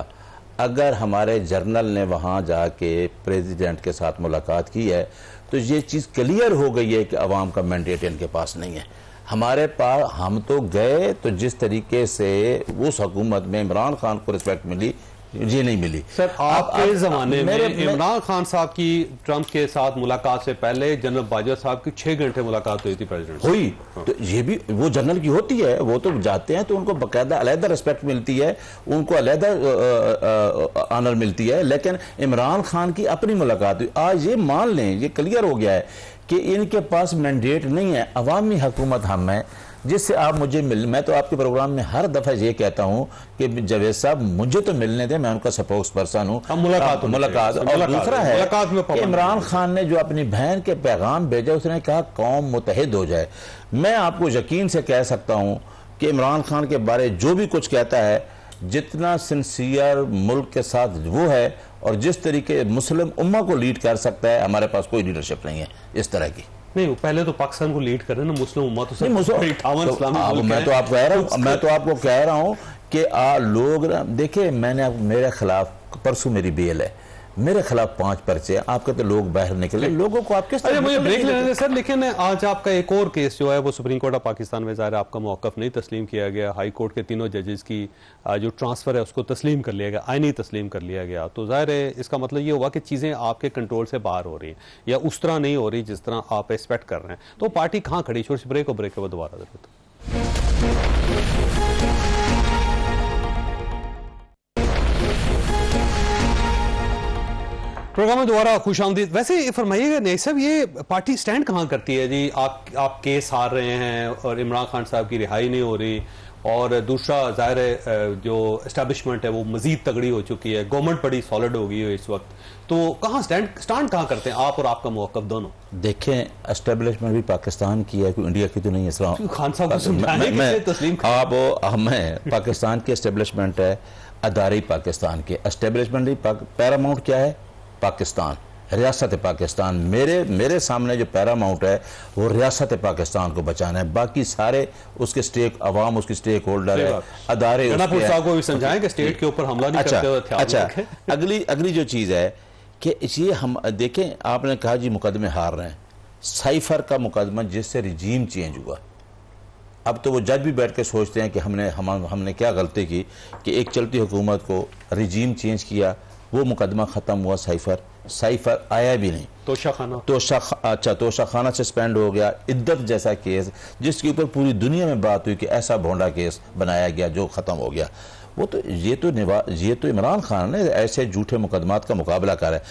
अगर हमारे जर्नल ने वहां जाके प्रेसिडेंट के साथ मुलाकात की है तो ये चीज क्लियर हो गई है कि अवाम का मैंडेट इनके पास नहीं है। हमारे पास हम तो गए तो जिस तरीके से उस हुकूमत में इमरान खान को रिस्पेक्ट मिली, ये नहीं मिली। सर आपके जमाने में इमरान खान साहब की ट्रंप के साथ मुलाकात से पहले जनरल बाजवा साहब की 6 घंटे मुलाकात हुई थी प्रेसिडेंट हुई। तो ये भी वो जनरल की होती है, वो तो जाते हैं तो उनको बकायदा अलहदा रिस्पेक्ट मिलती है, उनको अलहदा ऑनर मिलती है। लेकिन इमरान खान की अपनी मुलाकात हुई। आज ये मान लें, ये क्लियर हो गया है कि इनके पास मैंडेट नहीं है। अवामी हुकूमत हम है जिससे आप मुझे मिल, मैं तो आपके प्रोग्राम में हर दफा ये कहता हूं कि जावेद साहब मुझे तो मिलने दें, मैं उनका स्पोक्स पर्सन हूं। मुलाकात और दूसरा है कि इमरान खान ने जो अपनी बहन के पैगाम भेजा, उसने कहा कौम मुतहिद हो जाए। मैं आपको यकीन से कह सकता हूं कि इमरान खान के बारे जो भी कुछ कहता है, जितना सिंसियर मुल्क के साथ वो है और जिस तरीके मुस्लिम उम्मा को लीड कर सकता है, हमारे पास कोई लीडरशिप नहीं है इस तरह की। नहीं, पहले तो पाकिस्तान को लीड कर रहे हैं ना मुस्लिम उम्मा, तो मैं तो आपको कह रहा हूं कि लोग देखिए, मैंने मेरे खिलाफ परसों मेरी बेल है, मेरे खिलाफ 5 पर्चे, आपके तो लोग बाहर निकले, लोगों को आप किस तरह मुझे ब्रेक लेने दें सर। लेकिन आज आपका एक और केस जो है वो सुप्रीम कोर्ट ऑफ पाकिस्तान में ज़ाहिर आपका मौक़िफ़ नहीं तस्लीम किया गया। हाई कोर्ट के 3 जजेस की जो ट्रांसफ़र है उसको तस्लीम कर लिया गया, आईनी तस्लीम कर लिया गया। तो ज़ाहिर है इसका मतलब ये हुआ कि चीज़ें आपके कंट्रोल से बाहर हो रही हैं या उस तरह नहीं हो रही जिस तरह आप एक्सपेक्ट कर रहे हैं। तो पार्टी कहाँ खड़ी? छोटी सी ब्रेक और ब्रेक के बाद दोबारा जरूरत। प्रोग्राम में दोबारा खुशामदीद। वैसे फरमाइएगा नहीं साहब, ये पार्टी स्टैंड कहाँ करती है जी? आप केस हार रहे हैं और इमरान खान साहब की रिहाई नहीं हो रही, और दूसरा ज़ाहिर है जो एस्टैब्लिशमेंट है वो मजीद तगड़ी हो चुकी है, गवर्नमेंट बड़ी सॉलिड हो गई है इस वक्त। तो कहाँ स्टैंड कहाँ करते हैं आप और आपका मौक़िफ़ दोनों? देखें, एस्टैब्लिशमेंट भी पाकिस्तान की है, कोई इंडिया की तो नहीं है। खान साहब हमें पाकिस्तान की एस्टैब्लिशमेंट है, अदारे पाकिस्तान के। एस्टैब्लिशमेंट पैरामाउंट क्या है? पाकिस्तान, रियासत पाकिस्तान। मेरे सामने जो पैरामाउंट है वो रियासत पाकिस्तान को बचाना है। बाकी सारे उसके स्टेक अवाम, उसकी स्टेक होल्डर है, अदारे को भी समझाएं कि स्टेट के ऊपर हमला नहीं करते। अच्छा, अगली जो चीज है कि ये हम देखें, आपने कहा जी मुकदमे हार रहे हैं। साइफर का मुकदमा जिससे रिजीम चेंज हुआ, अब तो वो जज भी बैठ के सोचते हैं कि हमने क्या गलती की कि एक चलती हुकूमत को रिजीम चेंज किया, वो मुकदमा खत्म हुआ। साइफर आया भी नहीं। तोशा खाना सस्पेंड हो गया। इद्दत जैसा केस जिसके ऊपर पूरी दुनिया में बात हुई कि ऐसा भोंडा केस बनाया गया जो खत्म हो गया, वो तो ये तो इमरान खान ने ऐसे झूठे मुकदमात का मुकाबला कर है।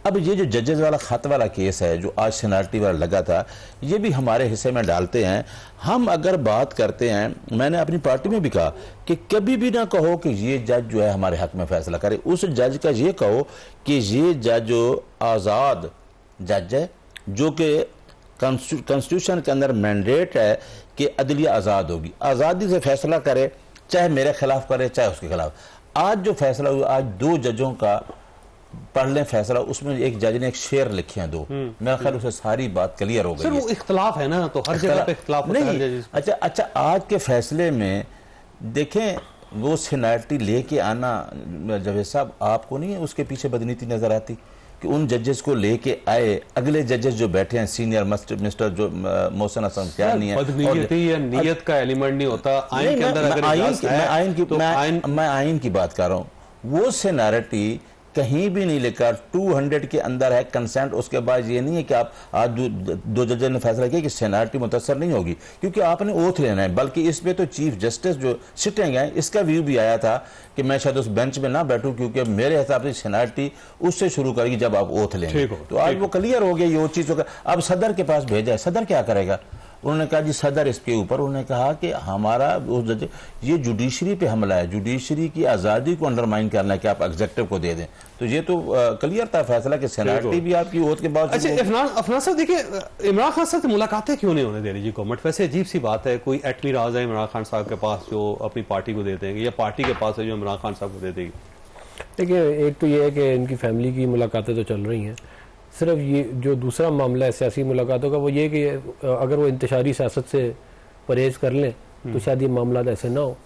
अब ये जो जजेस वाला खत वाला केस है जो आज सेनाल्टी वाला लगा था, ये भी हमारे हिस्से में डालते हैं। हम अगर बात करते हैं, मैंने अपनी पार्टी में भी कहा कि कभी भी ना कहो कि ये जज जो है हमारे हक में फैसला करे। उस जज का ये कहो कि ये जज जो आज़ाद जज है, जो कि कॉन्स्टिट्यूशन के अंदर मैंडेट है कि अदलिया आज़ाद होगी, आज़ादी से फैसला करे, चाहे मेरे खिलाफ करे चाहे उसके खिलाफ। आज जो फैसला हुआ, आज 2 जजों का पढ़ लें फैसला, उसमें एक जज ने एक शेर लिखे हैं 2, मेरा ख्याल उससे सारी बात क्लियर हो गई। सर वो इख्तलाफ है ना, तो हर जगह पे इख्तलाफ होता है। नहीं, अच्छा, आज के फैसले में देखें, वो सीनियरिटी लेके आना, जावेद साहब आपको नहीं है उसके पीछे बदनीति नजर आती कि उन जजेस को लेके आए, अगले जजेस जो बैठे हैं सीनियर मिनिस्टर जो मोहसिन हसन क्या नहीं है, बदनीयती या नियत का एलिमेंट नहीं होता आइन के अंदर। मैं आइन की बात कर रहा हूँ, वो सीनियरिटी कहीं भी नहीं लिखा, 200 के अंदर है कंसेंट। उसके बाद ये नहीं है कि आप आज 2 जजेस ने फैसला किया कि सीनियरिटी मुतासर नहीं होगी, क्योंकि आपने ओथ लेना है। बल्कि इस पे तो चीफ जस्टिस जो सिटिंग है, इसका व्यू भी आया था कि मैं शायद उस बेंच में ना बैठूं, क्योंकि मेरे हिसाब से सीनियरिटी उससे शुरू करेगी जब आप ओथ लेंगे। तो आज वो क्लियर हो गया, ये वो चीज होगा। अब सदर के पास भेजा है, सदर क्या करेगा? उन्होंने कहा जी सदर इसके ऊपर, उन्होंने कहा कि हमारा ये जुडिशरी पे हमला है, जुडिशरी की आज़ादी को अंडरमाइन करना है कि आप एग्जेक्टिव को दे दें। तो ये तो क्लियर था फैसला कि सीनियरिटी भी आपकी ओथ के बाद। अच्छा अफनान साहब, देखिए इमरान खान साहब से मुलाकातें क्यों नहीं होने दे रही जी गवर्नमेंट? वैसे अजीब सी बात है, कोई एटमी राज है इमरान खान साहब के पास जो अपनी पार्टी को दे देंगे, या पार्टी के पास है जो इमरान खान साहब को दे देगी? देखिए, एक तो ये है कि इनकी फैमिली की मुलाकातें तो चल रही हैं। सिर्फ ये जो दूसरा मामला है सियासी मुलाकातों का, वो ये कि अगर वो इंतशारी सियासत से परहेज़ कर लें तो शायद ये मामला ऐसे ना हो।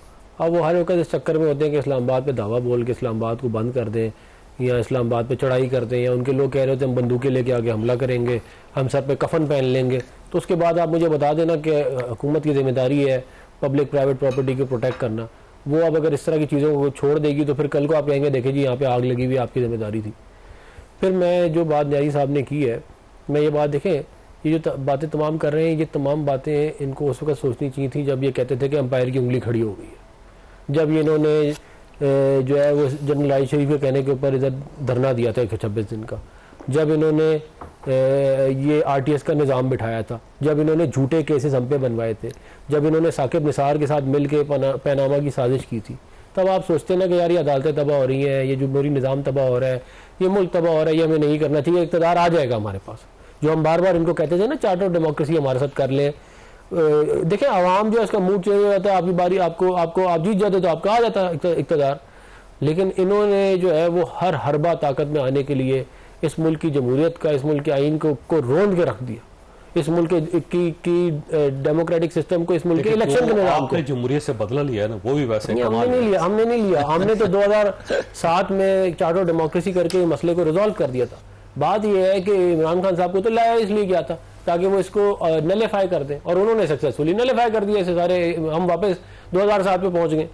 अब वो हर वक्त इस चक्कर में होते हैं कि इस्लामाबाद पे दावा बोल के इस्लामाबाद को बंद कर दें, या इस्लामाबाद पे चढ़ाई कर दें, या उनके लोग कह रहे होते हैं हम बंदूकें लेके आगे हमला करेंगे, हम सर पे कफन पहन लेंगे। तो उसके बाद आप मुझे बता देना कि हुकूमत की जिम्मेदारी है पब्लिक प्राइवेट प्रॉपर्टी को प्रोटेक्ट करना। वो अब अगर इस तरह की चीज़ों को छोड़ देगी तो फिर कल को आप कहेंगे देखें जी यहाँ पे आग लगी हुई, आपकी जिम्मेदारी थी। फिर मैं जो बात न्यारी साहब ने की है, मैं ये बात देखें, ये जो बातें तमाम कर रहे हैं, ये तमाम बातें इनको उस वक्त सोचनी चाहिए थी जब ये कहते थे कि अंपायर की उंगली खड़ी हो गई है। जब इन्होंने जो है वो जनरल आइज शरीफ के कहने के ऊपर इधर धरना दिया था 126 दिन का, जब इन्होंने ये RTS का निज़ाम बिठाया था, जब इन्होंने झूठे केसेस हम पे बनवाए थे, जब इन्होंने साकिब निसार के साथ मिल के पैनामा की साजिश की थी, तब आप सोचते ना कि यार ये अदालतें तबाह हो रही हैं, ये जमहूरी निज़ाम तबाह हो रहा है, ये मुल्क तबाह हो रहा है, ये हमें नहीं करना चाहिए, इक़्तिदार आ जाएगा हमारे पास। जो हम बार बार इनको कहते थे ना चार्टर ऑफ डेमोक्रेसी हमारे साथ कर लें। देखें आवाम जो है इसका मूड चेंज हो जाता है, आपकी बारी, आपको आप जीत जाते तो आपका आ जाता है इक़्तिदार। लेकिन इन्होंने जो है वो हर हरबा ताकत में आने के लिए इस मुल्क की जमहूरियत का, इस मुल्क के आइन को रोंद के रख दिया, इस मुल्क की डेमोक्रेटिक सिस्टम को, इस मुल्क के इलेक्शन के निज़ाम को। जमहूरियत से बदला लिया है ना, वो भी वैसे हमने नहीं लिया। हमने तो 2007 में चार्टर ऑफ डेमोक्रेसी करके मसले को रिजॉल्व कर दिया था। बात यह है कि इमरान खान साहब को तो लाया इसलिए किया था ताकि वो इसको नलीफाई कर दें, और उन्होंने सक्सेसफुली नलीफाई कर दिया इसे सारे, हम वापस 2007 पे पहुंच गए।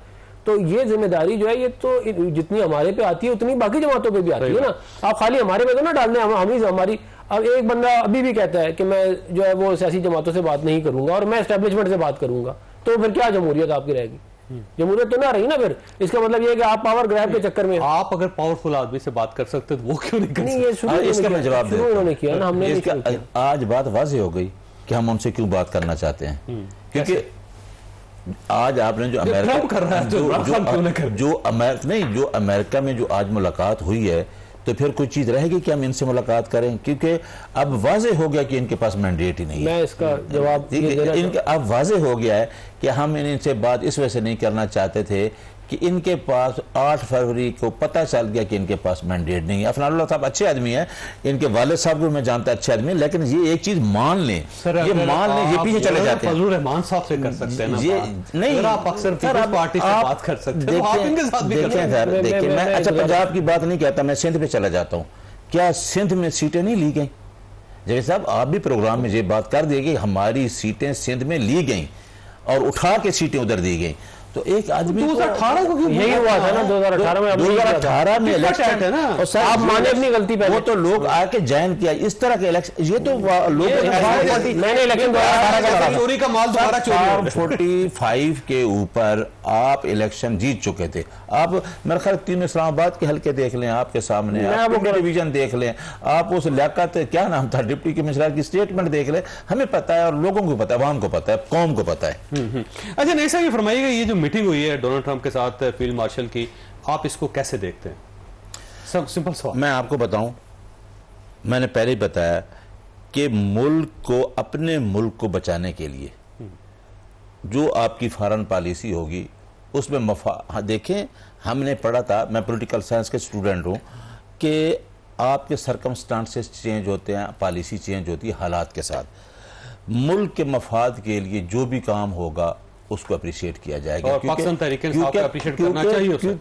तो ये जिम्मेदारी जो है ये तो जितनी हमारे पे आती है उतनी बाकी जमातों पे भी आती है ना। आप खाली हमारे पे तो ना डाल दें, हम ही हमारी। अब एक बंदा अभी भी कहता है कि मैं जो है वो सियासी जमातों से बात नहीं करूंगा और मैं एस्टेब्लिशमेंट से बात करूंगा, तो फिर क्या जमहूरियत आपकी रहेगी? जमहूरियत तो ना रही ना। फिर इसका मतलब ये है कि आप पावर ग्रैब के चक्कर में, आप अगर पावरफुल आदमी से बात कर सकते तो वो क्यों नहीं कर सकते? ये शुरू उन्होंने किया ना, हमने। आज बात वाज़ेह हो गई कि हम उनसे क्यों बात करना चाहते हैं, क्योंकि आज आपने जो अमेरिका कर रहा है, जो अमेरिका में जो आज मुलाकात हुई है, तो फिर कोई चीज रहेगी कि हम इनसे मुलाकात करें? क्योंकि अब वाज़ेह हो गया कि इनके पास मैंडेट ही नहीं है। मैं इसका जवाब इनके अब वाज़ेह हो गया है कि हम इनसे बात इस वजह से नहीं करना चाहते थे कि इनके पास 8 फरवरी को पता चल गया कि इनके पास मैंडेट नहीं है। अफनानुल्लाह साहब अच्छे आदमी हैं, इनके वालिद साहब को मैं जानता अच्छे आदमी, लेकिन ये एक चीज मान लें, ये पीछे चले जाते हैं। फजलुर रहमान साहब से कर सकते हैं ना, ये नहीं, आप अक्सर पार्टी से बात कर सकते हैं, आप इनके साथ भी देखिए मैं अच्छा पंजाब की बात नहीं कहता, मैं सिंध पे चला जाता हूँ। क्या सिंध में सीटें नहीं ली गई? जैसे साहब आप भी प्रोग्राम में ये बात कर दिए कि हमारी सीटें सिंध में ली गई और उठा के सीटें उधर दी गई। तो एक आदमी 2018 को यही हुआ था ना, 2018 में इलेक्शन है ना, और आप माने अपनी गलती पे, वो तो लोग आके ज्वाइन किया इस तरह के इलेक्शन। ये तो लोग मैंने इलेक्शन 2018 का चोरी का माल दोबारा चोरी 45 के ऊपर आप इलेक्शन जीत चुके थे। आप मेरे ख्याल 3 इस्लामाबाद के हल्के देख लें आपके सामने, आप डिवीजन देख लें, आप उस लियाकत क्या नाम था डिप्टी कमिश्नर की स्टेटमेंट देख लें, हमें पता है और लोगों को पता है, अवाम को पता है, कौम को पता है। अच्छा नहीं साहब, ये फरमाइएगा, ये जो मीटिंग हुई है डोनाल्ड ट्रंप के साथ फील्ड मार्शल की, आप इसको कैसे देखते हैं? सब सिंपल सवाल। मैं आपको बताऊं, मैंने पहले ही बताया कि मुल्क को, अपने मुल्क को बचाने के लिए जो आपकी फॉरेन पॉलिसी होगी उसमें हाँ, देखें हमने पढ़ा था, मैं पॉलिटिकल साइंस के स्टूडेंट हूँ, कि आपके सर्कमस्टांसेस चेंज होते हैं, पॉलिसी चेंज होती है हालात के साथ। मुल्क के मफाद के लिए जो भी काम होगा उसको अप्रिशिएट किया जाएगा,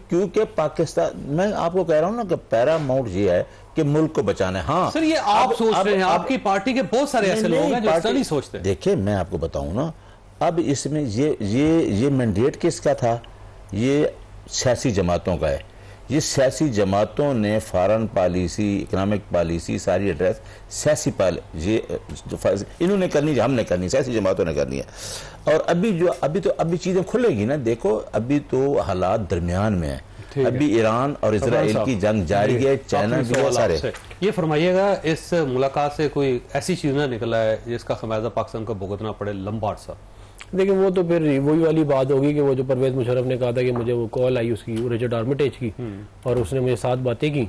क्योंकि पाकिस्तान, मैं आपको कह रहा हूँ ना कि पैरामाउंट ये है कि मुल्क को बचाना है। हाँ सर, ये आप सोच रहे हैं, आपकी पार्टी के बहुत सारे ऐसे लोग हैं जो ऐसा नहीं सोचते। देखिए मैं आपको बताऊं ना, अब इसमें ये मैंडेट किसका था? ये सियासी जमातों का है। ये सियासी जमातों ने फॉरेन पॉलिसी, इकोनॉमिक पॉलिसी सारी एड्रेस सियासी इन्होंने करनी है, हमने करनी, सियासी जमातों ने करनी है। और अभी चीजें खुलेगी ना। देखो अभी तो हालात दरमियान में है, अभी ईरान और इजराइल की जंग जारी है, चाइना भी है सारे। ये फरमाइएगा, इस मुलाकात से कोई ऐसी चीज ना निकला है जिसका खमियाजा पाकिस्तान को भुगतना पड़े लंबा अरसा? देखिए वो तो फिर वही वाली बात होगी कि वो जो परवेज मुशर्रफ ने कहा था कि मुझे वो कॉल आई उसकी, रिचर्ड आर्मिटेज की, और उसने मुझे 7 बातें की,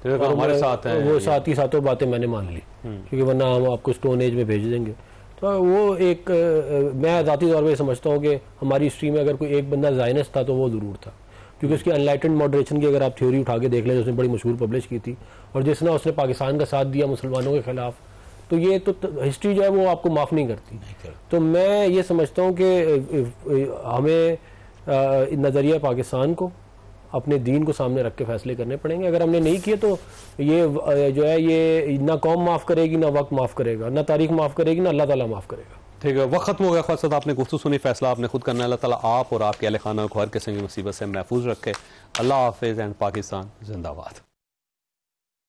तो हमारे साथ है, वो 7 की 7 बातें मैंने मान ली, क्योंकि वरना हम आपको स्टोन एज में भेज देंगे। तो वो एक मैं ज़ाती तौर पर समझता हूँ कि हमारी हिस्ट्री में अगर कोई एक बंदा ज़ायनिस्ट था तो वो ज़रूर था, क्योंकि उसकी अनलाइटेंड मॉडरेशन की अगर आप थ्योरी उठा के देख लें, उसने बड़ी मशहूर पब्लिश की थी, और जिसने उसने पाकिस्तान का साथ दिया मुसलमानों के खिलाफ, तो ये तो हिस्ट्री जो है वो आपको माफ़ नहीं करती। तो मैं ये समझता हूँ कि हमें नज़रिया पाकिस्तान को, अपने दीन को सामने रख के फैसले करने पड़ेंगे। अगर हमने नहीं किए तो ये जो है ये ना कौम माफ़ करेगी, ना वक्त माफ़ करेगा, ना तारीख माफ़ करेगी, ना अल्लाह ताला माफ़ करेगा। ठीक है, वक्त खत्म हो गया। ख्वाजा आपने गुफ्तगू सुनी, फैसला आपने खुद करना है। अल्लाह ताला आप और आपके अहले खाना को हर किस्म की मुसीबत से महफूज रखे। अल्लाह हाफिज़ एंड पाकिस्तान जिंदाबाद।